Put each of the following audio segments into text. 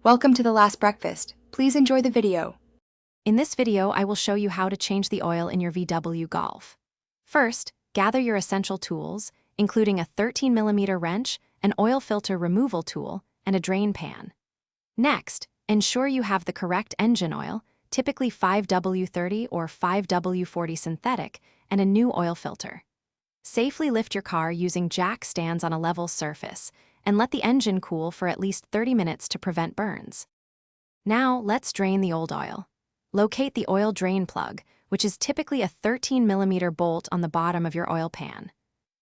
Welcome to the last breakfast. Please enjoy the video. In this video, I will show you how to change the oil in your VW Golf. First, gather your essential tools, including a 13mm wrench, an oil filter removal tool, and a drain pan. Next, ensure you have the correct engine oil, typically 5W30 or 5W40 synthetic, and a new oil filter. Safely lift your car using jack stands on a level surface, and let the engine cool for at least 30 minutes to prevent burns. Now, let's drain the old oil. Locate the oil drain plug, which is typically a 13mm bolt on the bottom of your oil pan.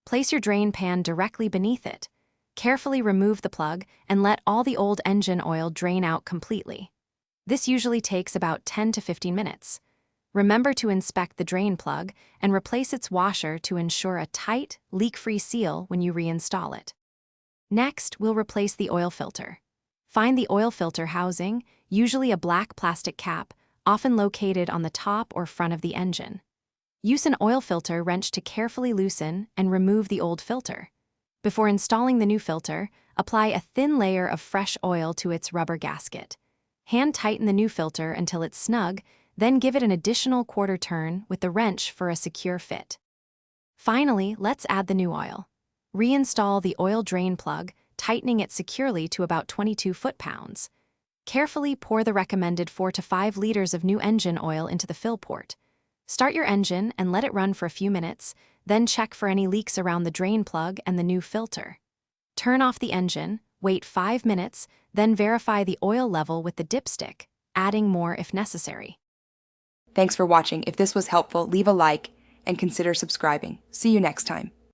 Place your drain pan directly beneath it. Carefully remove the plug and let all the old engine oil drain out completely. This usually takes about 10 to 15 minutes. Remember to inspect the drain plug and replace its washer to ensure a tight, leak-free seal when you reinstall it. Next, we'll replace the oil filter. Find the oil filter housing, usually a black plastic cap, often located on the top or front of the engine. Use an oil filter wrench to carefully loosen and remove the old filter. Before installing the new filter, apply a thin layer of fresh oil to its rubber gasket. Hand tighten the new filter until it's snug, then give it an additional quarter turn with the wrench for a secure fit. Finally, let's add the new oil. Reinstall the oil drain plug, tightening it securely to about 22 foot-pounds. Carefully pour the recommended 4 to 5 liters of new engine oil into the fill port. Start your engine and let it run for a few minutes, then check for any leaks around the drain plug and the new filter. Turn off the engine, wait 5 minutes, then verify the oil level with the dipstick, adding more if necessary. Thanks for watching. If this was helpful, leave a like and consider subscribing. See you next time.